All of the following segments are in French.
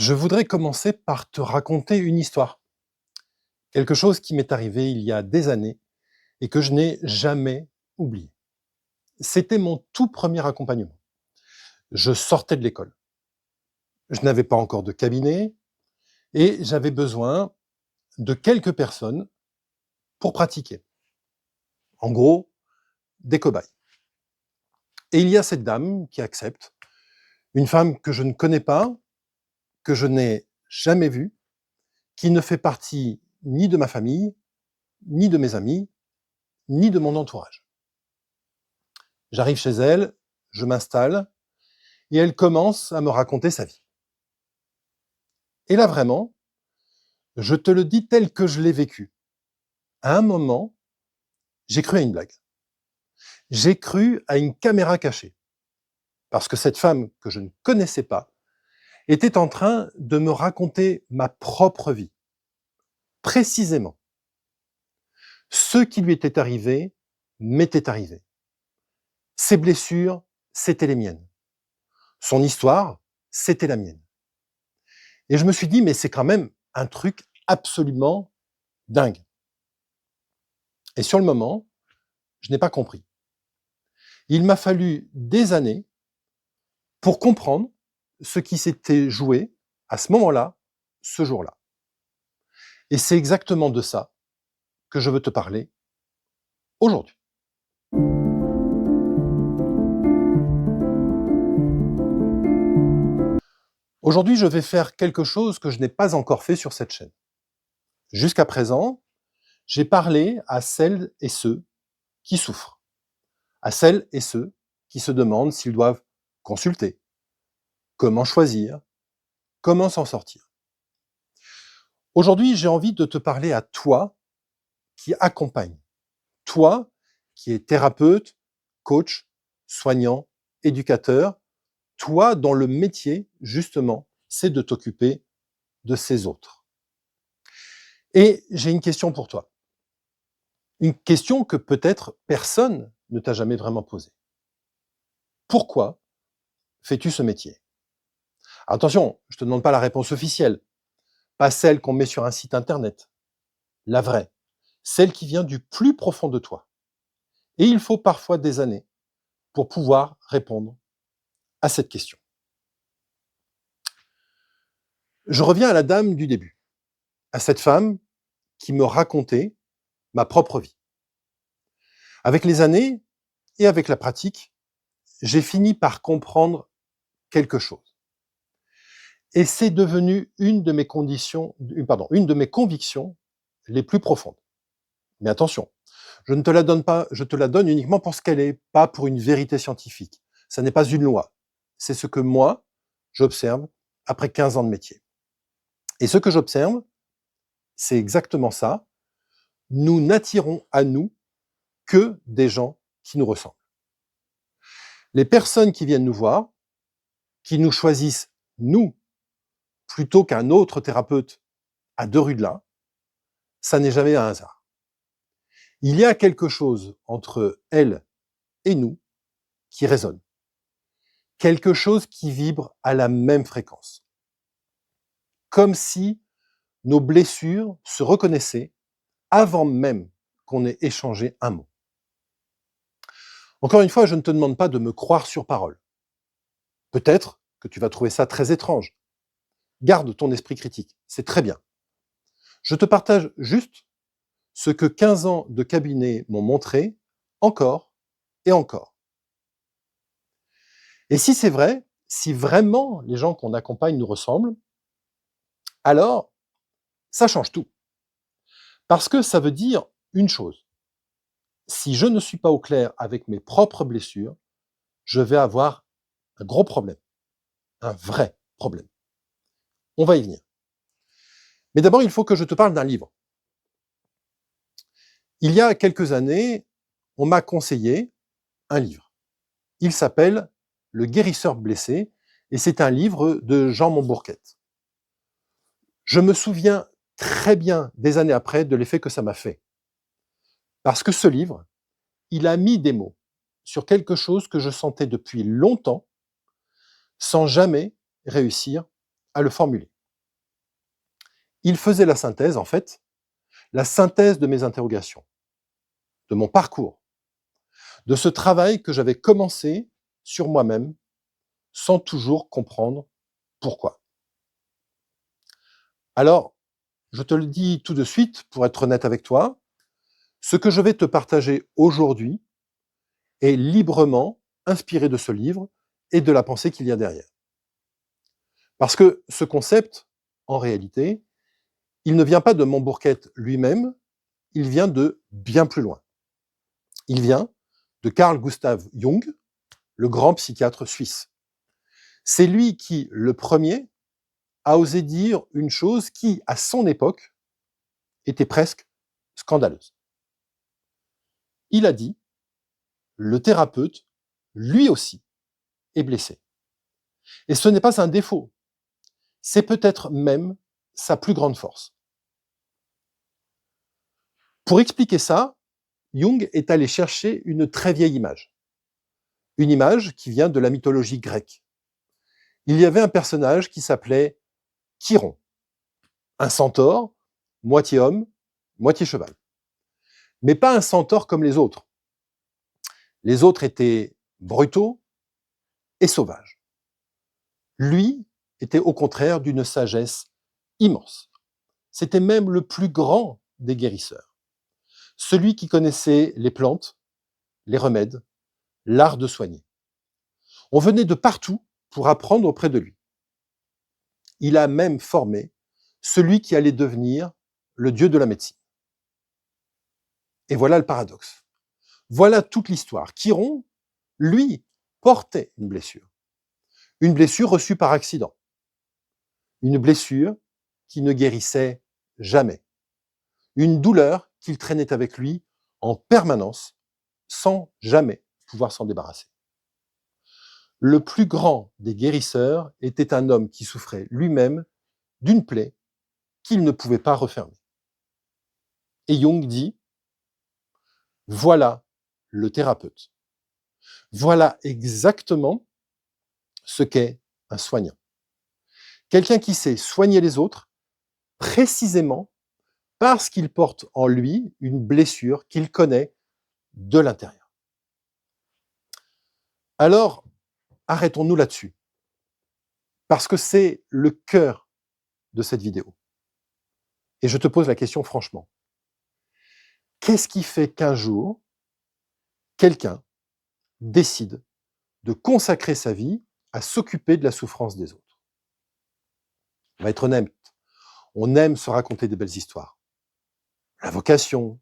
Je voudrais commencer par te raconter une histoire. Quelque chose qui m'est arrivé il y a des années et que je n'ai jamais oublié. C'était mon tout premier accompagnement. Je sortais de l'école. Je n'avais pas encore de cabinet et j'avais besoin de quelques personnes pour pratiquer. En gros, des cobayes. Et il y a cette dame qui accepte, une femme que je ne connais pas, que je n'ai jamais vue, qui ne fait partie ni de ma famille, ni de mes amis, ni de mon entourage. J'arrive chez elle, je m'installe et elle commence à me raconter sa vie. Et là vraiment, je te le dis tel que je l'ai vécu. À un moment, j'ai cru à une blague. J'ai cru à une caméra cachée. Parce que cette femme que je ne connaissais pas était en train de me raconter ma propre vie. Précisément. Ce qui lui était arrivé m'était arrivé. Ses blessures, c'étaient les miennes. Son histoire, c'était la mienne. Et je me suis dit, mais c'est quand même un truc absolument dingue. Et sur le moment, je n'ai pas compris. Il m'a fallu des années pour comprendre ce qui s'était joué à ce moment-là, ce jour-là. Et c'est exactement de ça que je veux te parler aujourd'hui. Aujourd'hui, je vais faire quelque chose que je n'ai pas encore fait sur cette chaîne. Jusqu'à présent, j'ai parlé à celles et ceux qui souffrent, à celles et ceux qui se demandent s'ils doivent consulter, comment choisir, comment s'en sortir. Aujourd'hui, j'ai envie de te parler à toi qui accompagne, toi qui es thérapeute, coach, soignant, éducateur, toi dont le métier, justement, c'est de t'occuper de ces autres. Et j'ai une question pour toi. Une question que peut-être personne ne t'a jamais vraiment posée. Pourquoi fais-tu ce métier? Attention, je ne te demande pas la réponse officielle, pas celle qu'on met sur un site internet, la vraie, celle qui vient du plus profond de toi. Et il faut parfois des années pour pouvoir répondre à cette question. Je reviens à la dame du début, à cette femme qui me racontait ma propre vie. Avec les années et avec la pratique, j'ai fini par comprendre quelque chose. Et c'est devenu une de mes convictions les plus profondes. Mais attention, je ne te la donne pas, je te la donne uniquement pour ce qu'elle est, pas pour une vérité scientifique. Ça n'est pas une loi. C'est ce que moi, j'observe après 15 ans de métier. Et ce que j'observe, c'est exactement ça. Nous n'attirons à nous que des gens qui nous ressemblent. Les personnes qui viennent nous voir, qui nous choisissent, nous, plutôt qu'un autre thérapeute à 2 rues de là, ça n'est jamais un hasard. Il y a quelque chose entre elles et nous qui résonne. Quelque chose qui vibre à la même fréquence. Comme si nos blessures se reconnaissaient avant même qu'on ait échangé un mot. Encore une fois, je ne te demande pas de me croire sur parole. Peut-être que tu vas trouver ça très étrange. Garde ton esprit critique, c'est très bien. Je te partage juste ce que 15 ans de cabinet m'ont montré, encore et encore. Et si c'est vrai, si vraiment les gens qu'on accompagne nous ressemblent, alors ça change tout. Parce que ça veut dire une chose. Si je ne suis pas au clair avec mes propres blessures, je vais avoir un gros problème, un vrai problème. On va y venir. Mais d'abord, il faut que je te parle d'un livre. Il y a quelques années, on m'a conseillé un livre. Il s'appelle Le guérisseur blessé et c'est un livre de Jean Montbourquette. Je me souviens très bien des années après de l'effet que ça m'a fait. Parce que ce livre, il a mis des mots sur quelque chose que je sentais depuis longtemps sans jamais réussir à le formuler. Il faisait la synthèse, en fait, la synthèse de mes interrogations, de mon parcours, de ce travail que j'avais commencé sur moi-même sans toujours comprendre pourquoi. Alors, je te le dis tout de suite, pour être honnête avec toi, ce que je vais te partager aujourd'hui est librement inspiré de ce livre et de la pensée qu'il y a derrière. Parce que ce concept, en réalité, il ne vient pas de Montbourquet lui-même, il vient de bien plus loin. Il vient de Carl Gustav Jung, le grand psychiatre suisse. C'est lui qui, le premier, a osé dire une chose qui, à son époque, était presque scandaleuse. Il a dit, le thérapeute, lui aussi, est blessé. Et ce n'est pas un défaut, c'est peut-être même sa plus grande force. Pour expliquer ça, Jung est allé chercher une très vieille image. Une image qui vient de la mythologie grecque. Il y avait un personnage qui s'appelait Chiron, un centaure, moitié homme, moitié cheval. Mais pas un centaure comme les autres. Les autres étaient brutaux et sauvages. Lui était au contraire d'une sagesse immense. C'était même le plus grand des guérisseurs. Celui qui connaissait les plantes, les remèdes, l'art de soigner. On venait de partout pour apprendre auprès de lui. Il a même formé celui qui allait devenir le dieu de la médecine. Et voilà le paradoxe. Voilà toute l'histoire. Chiron, lui, portait une blessure reçue par accident, une blessure qui ne guérissait jamais, une douleur qu'il traînait avec lui en permanence sans jamais pouvoir s'en débarrasser. Le plus grand des guérisseurs était un homme qui souffrait lui-même d'une plaie qu'il ne pouvait pas refermer. Et Jung dit, voilà le thérapeute. Voilà exactement ce qu'est un soignant. Quelqu'un qui sait soigner les autres précisément parce qu'il porte en lui une blessure qu'il connaît de l'intérieur. Alors, arrêtons-nous là-dessus, parce que c'est le cœur de cette vidéo. Et je te pose la question franchement. Qu'est-ce qui fait qu'un jour, quelqu'un décide de consacrer sa vie à s'occuper de la souffrance des autres? On va être honnête, on aime se raconter des belles histoires. La vocation,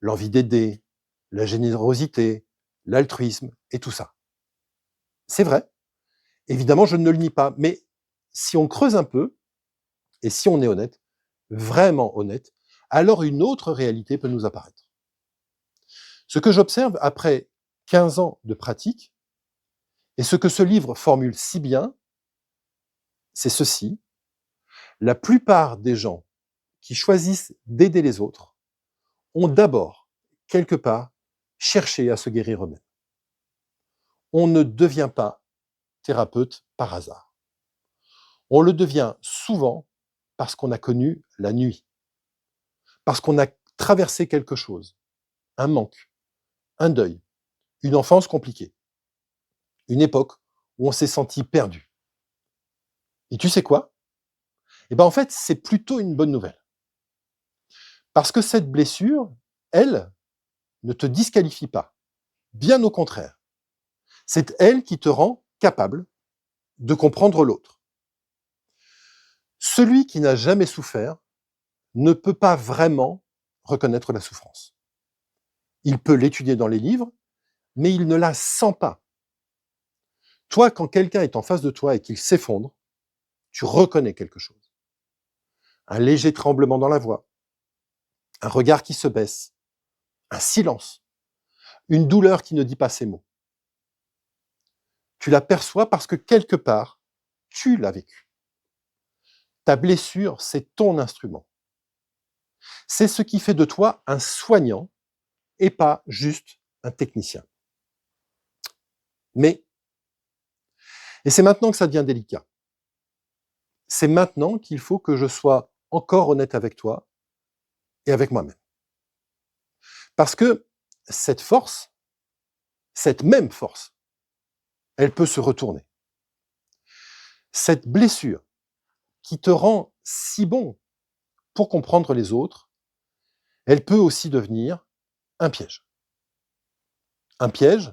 l'envie d'aider, la générosité, l'altruisme et tout ça. C'est vrai, évidemment, je ne le nie pas, mais si on creuse un peu, et si on est honnête, vraiment honnête, alors une autre réalité peut nous apparaître. Ce que j'observe après 15 ans de pratique, et ce que ce livre formule si bien, c'est ceci. La plupart des gens qui choisissent d'aider les autres ont d'abord, quelque part, cherché à se guérir eux-mêmes. On ne devient pas thérapeute par hasard. On le devient souvent parce qu'on a connu la nuit, parce qu'on a traversé quelque chose, un manque, un deuil, une enfance compliquée, une époque où on s'est senti perdu. Et tu sais quoi? Eh ben en fait, c'est plutôt une bonne nouvelle. Parce que cette blessure, elle, ne te disqualifie pas. Bien au contraire. C'est elle qui te rend capable de comprendre l'autre. Celui qui n'a jamais souffert ne peut pas vraiment reconnaître la souffrance. Il peut l'étudier dans les livres, mais il ne la sent pas. Toi, quand quelqu'un est en face de toi et qu'il s'effondre, tu reconnais quelque chose. Un léger tremblement dans la voix, un regard qui se baisse, un silence, une douleur qui ne dit pas ses mots. Tu l'aperçois parce que quelque part, tu l'as vécu. Ta blessure, c'est ton instrument. C'est ce qui fait de toi un soignant et pas juste un technicien. Mais, et c'est maintenant que ça devient délicat, c'est maintenant qu'il faut que je sois encore honnête avec toi et avec moi-même. Parce que cette force, cette même force, elle peut se retourner. Cette blessure qui te rend si bon pour comprendre les autres, elle peut aussi devenir un piège. Un piège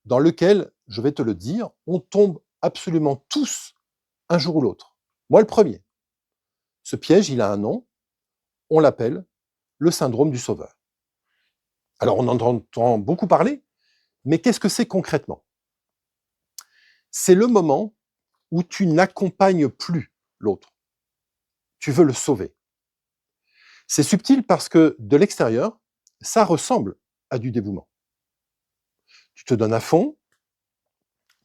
dans lequel, je vais te le dire, on tombe absolument tous un jour ou l'autre. Moi le premier. Ce piège, il a un nom, on l'appelle le syndrome du sauveur. Alors on en entend beaucoup parler, mais qu'est-ce que c'est concrètement? C'est le moment où tu n'accompagnes plus l'autre. Tu veux le sauver. C'est subtil parce que de l'extérieur, ça ressemble à du dévouement. Tu te donnes à fond,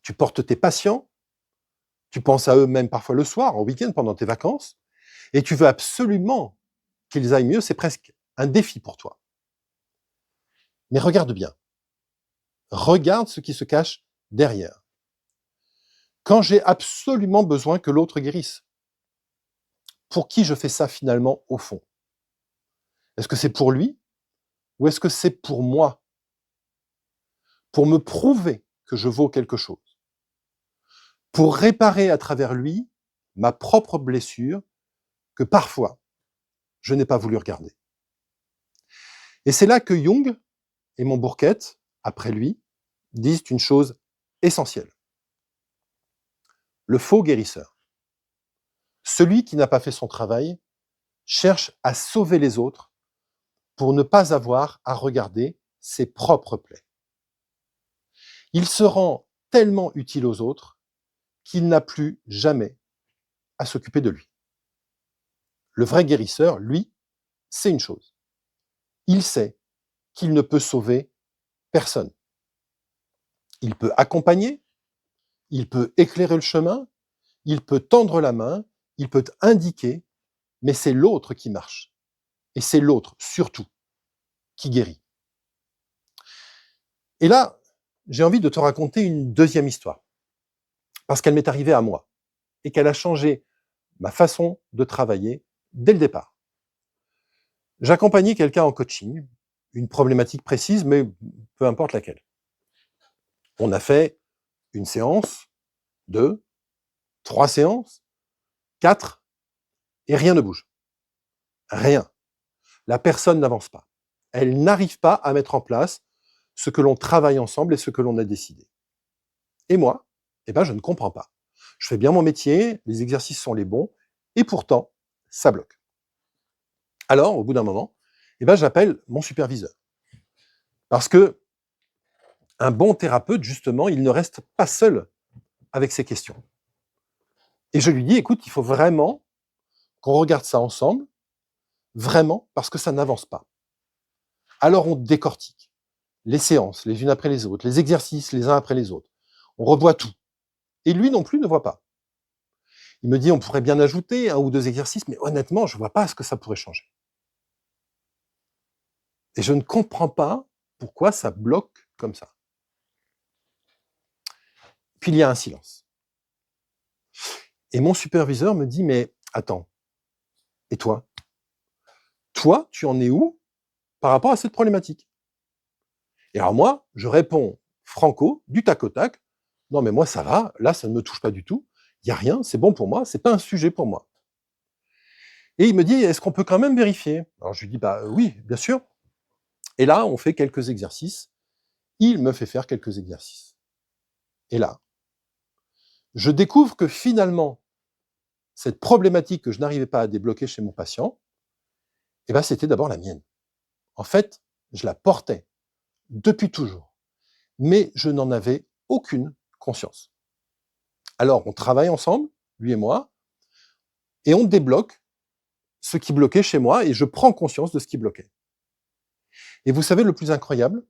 tu portes tes patients, tu penses à eux même parfois le soir, en week-end, pendant tes vacances, et tu veux absolument qu'ils aillent mieux, c'est presque un défi pour toi. Mais regarde bien, regarde ce qui se cache derrière. Quand j'ai absolument besoin que l'autre guérisse, pour qui je fais ça finalement au fond? Est-ce que c'est pour lui ou est-ce que c'est pour moi? Pour me prouver que je vaux quelque chose? Pour réparer à travers lui ma propre blessure que parfois je n'ai pas voulu regarder. Et c'est là que Jung et Montbourquette, après lui, disent une chose essentielle. Le faux guérisseur, celui qui n'a pas fait son travail, cherche à sauver les autres pour ne pas avoir à regarder ses propres plaies. Il se rend tellement utile aux autres qu'il n'a plus jamais à s'occuper de lui. Le vrai guérisseur, lui, c'est une chose. Il sait qu'il ne peut sauver personne. Il peut accompagner, il peut éclairer le chemin, il peut tendre la main, il peut indiquer, mais c'est l'autre qui marche. Et c'est l'autre, surtout, qui guérit. Et là, j'ai envie de te raconter une deuxième histoire, parce qu'elle m'est arrivée à moi, et qu'elle a changé ma façon de travailler dès le départ. J'accompagnais quelqu'un en coaching, une problématique précise, mais peu importe laquelle. On a fait une séance, 2, 3 séances, 4, et rien ne bouge. Rien. La personne n'avance pas. Elle n'arrive pas à mettre en place ce que l'on travaille ensemble et ce que l'on a décidé. Et moi, je ne comprends pas. Je fais bien mon métier, les exercices sont les bons, et pourtant, ça bloque. Alors, au bout d'un moment, j'appelle mon superviseur. Parce que un bon thérapeute, justement, il ne reste pas seul avec ses questions. Et je lui dis, écoute, il faut vraiment qu'on regarde ça ensemble, vraiment, parce que ça n'avance pas. Alors on décortique les séances, les unes après les autres, les exercices les uns après les autres. On revoit tout. Et lui non plus ne voit pas. Il me dit, on pourrait bien ajouter 1 ou 2 exercices, mais honnêtement, je ne vois pas ce que ça pourrait changer. Et je ne comprends pas pourquoi ça bloque comme ça. Puis il y a un silence. Et mon superviseur me dit, mais attends, et toi? Toi, tu en es où par rapport à cette problématique? Et alors moi, je réponds franco, du tac au tac, non mais moi ça va, là ça ne me touche pas du tout, il n'y a rien, c'est bon pour moi, c'est pas un sujet pour moi. Et il me dit, est-ce qu'on peut quand même vérifier? Alors je lui dis, bah oui, bien sûr. Et là, on fait quelques exercices, il me fait faire quelques exercices. Et là, je découvre que finalement, cette problématique que je n'arrivais pas à débloquer chez mon patient, c'était d'abord la mienne. En fait, je la portais depuis toujours, mais je n'en avais aucune conscience. Alors, on travaille ensemble, lui et moi, et on débloque ce qui bloquait chez moi, et je prends conscience de ce qui bloquait. Et vous savez le plus incroyable,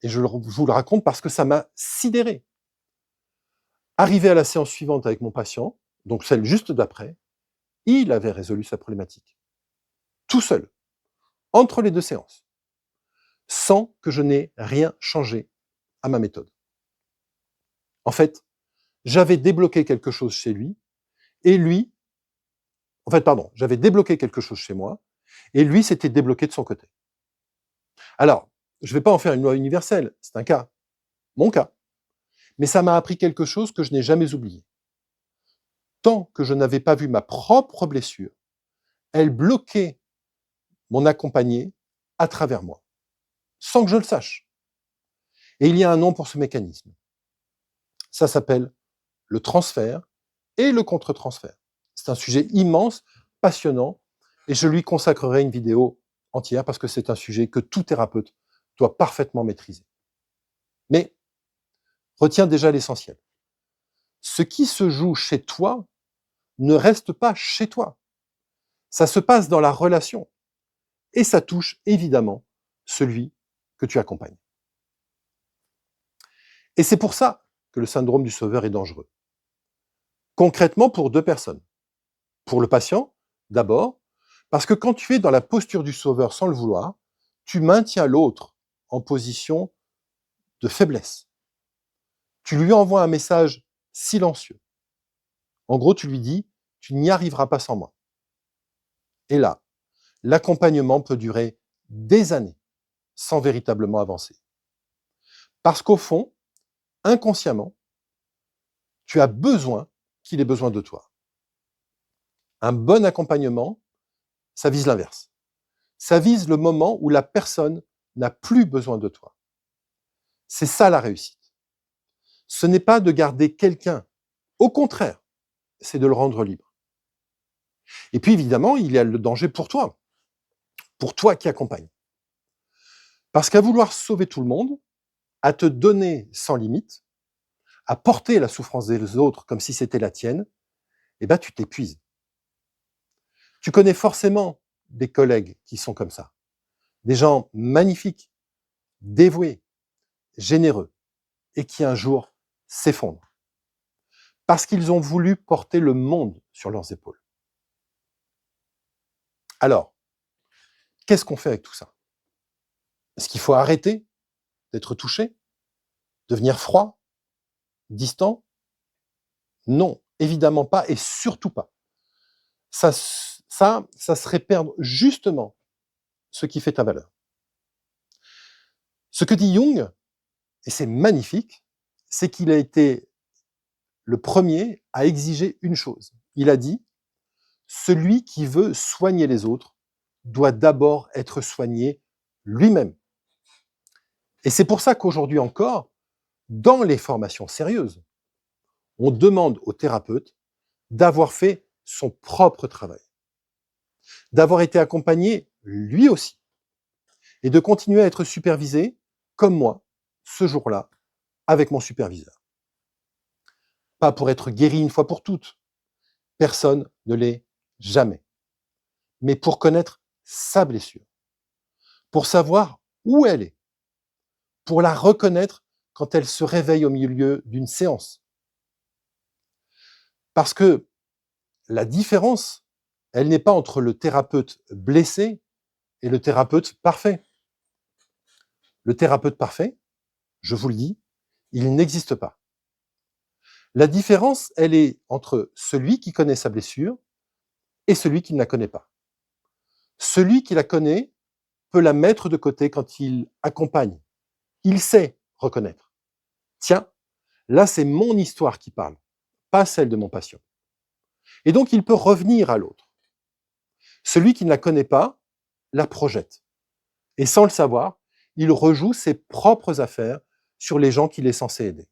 et je vous le raconte parce que ça m'a sidéré. Arrivé à la séance suivante avec mon patient, donc celle juste d'après, il avait résolu sa problématique. Tout seul, entre les 2 séances, sans que je n'ai rien changé à ma méthode. En fait, j'avais débloqué quelque chose chez lui, et lui En fait, pardon, j'avais débloqué quelque chose chez moi et lui s'était débloqué de son côté. Alors, je ne vais pas en faire une loi universelle, c'est un cas, mon cas. Mais ça m'a appris quelque chose que je n'ai jamais oublié. Tant que je n'avais pas vu ma propre blessure, elle bloquait mon accompagné à travers moi, sans que je le sache. Et il y a un nom pour ce mécanisme. Ça s'appelle le transfert et le contre-transfert. C'est un sujet immense, passionnant, et je lui consacrerai une vidéo entière parce que c'est un sujet que tout thérapeute doit parfaitement maîtriser. Mais retiens déjà l'essentiel. Ce qui se joue chez toi ne reste pas chez toi. Ça se passe dans la relation et ça touche évidemment celui que tu accompagnes. Et c'est pour ça que le syndrome du sauveur est dangereux. Concrètement, pour deux personnes. Pour le patient, d'abord, parce que quand tu es dans la posture du sauveur sans le vouloir, tu maintiens l'autre en position de faiblesse. Tu lui envoies un message silencieux. En gros, tu lui dis, tu n'y arriveras pas sans moi. Et là, l'accompagnement peut durer des années sans véritablement avancer. Parce qu'au fond, inconsciemment, tu as besoin qu'il ait besoin de toi. Un bon accompagnement, ça vise l'inverse. Ça vise le moment où la personne n'a plus besoin de toi. C'est ça la réussite. Ce n'est pas de garder quelqu'un. Au contraire, c'est de le rendre libre. Et puis évidemment, il y a le danger pour toi qui accompagne. Parce qu'à vouloir sauver tout le monde, à te donner sans limite, à porter la souffrance des autres comme si c'était la tienne, eh ben, tu t'épuises. Tu connais forcément des collègues qui sont comme ça. Des gens magnifiques, dévoués, généreux, et qui un jour s'effondrent. Parce qu'ils ont voulu porter le monde sur leurs épaules. Alors, qu'est-ce qu'on fait avec tout ça? Est-ce qu'il faut arrêter d'être touché? Devenir froid? Distant? Non, évidemment pas, et surtout pas. Ça serait perdre justement ce qui fait ta valeur. Ce que dit Jung, et c'est magnifique, c'est qu'il a été le premier à exiger une chose. Il a dit, celui qui veut soigner les autres doit d'abord être soigné lui-même. Et c'est pour ça qu'aujourd'hui encore, dans les formations sérieuses, on demande au thérapeute d'avoir fait son propre travail, d'avoir été accompagné lui aussi, et de continuer à être supervisé, comme moi, ce jour-là, avec mon superviseur. Pas pour être guéri une fois pour toutes, personne ne l'est jamais, mais pour connaître sa blessure, pour savoir où elle est, pour la reconnaître quand elle se réveille au milieu d'une séance. Parce que la différence, elle n'est pas entre le thérapeute blessé et le thérapeute parfait. Le thérapeute parfait, je vous le dis, il n'existe pas. La différence, elle est entre celui qui connaît sa blessure et celui qui ne la connaît pas. Celui qui la connaît peut la mettre de côté quand il accompagne. Il sait reconnaître. Tiens, là, c'est mon histoire qui parle, pas celle de mon patient. Et donc, il peut revenir à l'autre. Celui qui ne la connaît pas la projette. Et sans le savoir, il rejoue ses propres affaires sur les gens qu'il est censé aider.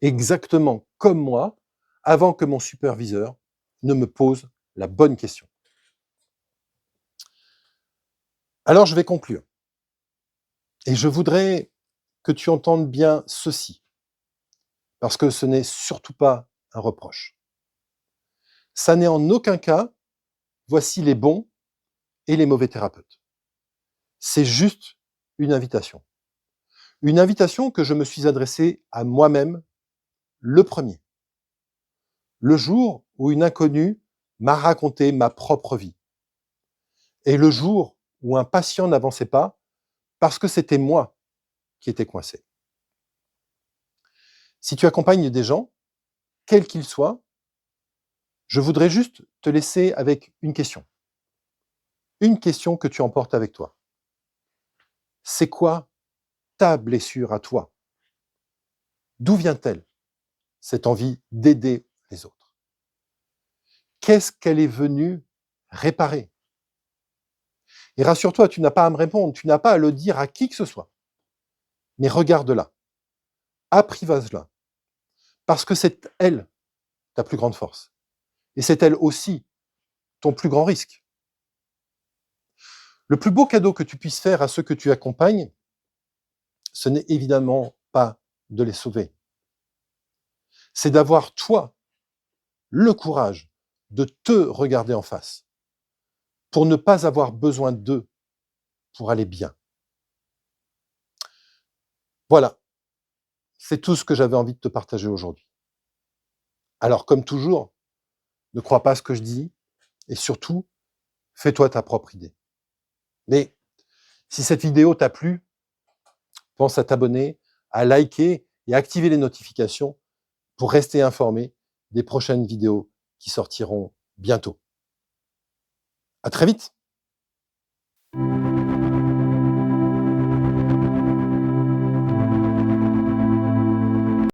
Exactement comme moi, avant que mon superviseur ne me pose la bonne question. Alors, je vais conclure. Et je voudrais que tu entendes bien ceci, parce que ce n'est surtout pas un reproche. Ça n'est en aucun cas, voici les bons et les mauvais thérapeutes. C'est juste une invitation. Une invitation que je me suis adressée à moi-même le premier. Le jour où une inconnue m'a raconté ma propre vie. Et le jour où un patient n'avançait pas parce que c'était moi qui étais coincé. Si tu accompagnes des gens, quels qu'ils soient, Je voudrais juste te laisser avec une question. Une question que tu emportes avec toi. C'est quoi ta blessure à toi? D'où vient-elle, cette envie d'aider les autres? Qu'est-ce qu'elle est venue réparer? Et rassure-toi, tu n'as pas à me répondre, tu n'as pas à le dire à qui que ce soit. Mais regarde-la, apprivoise-la, parce que c'est elle ta plus grande force. Et c'est elle aussi ton plus grand risque. Le plus beau cadeau que tu puisses faire à ceux que tu accompagnes, ce n'est évidemment pas de les sauver. C'est d'avoir, toi, le courage de te regarder en face pour ne pas avoir besoin d'eux pour aller bien. Voilà, c'est tout ce que j'avais envie de te partager aujourd'hui. Alors, comme toujours, ne crois pas à ce que je dis et surtout, fais-toi ta propre idée. Mais si cette vidéo t'a plu, pense à t'abonner, à liker et à activer les notifications pour rester informé des prochaines vidéos qui sortiront bientôt. À très vite!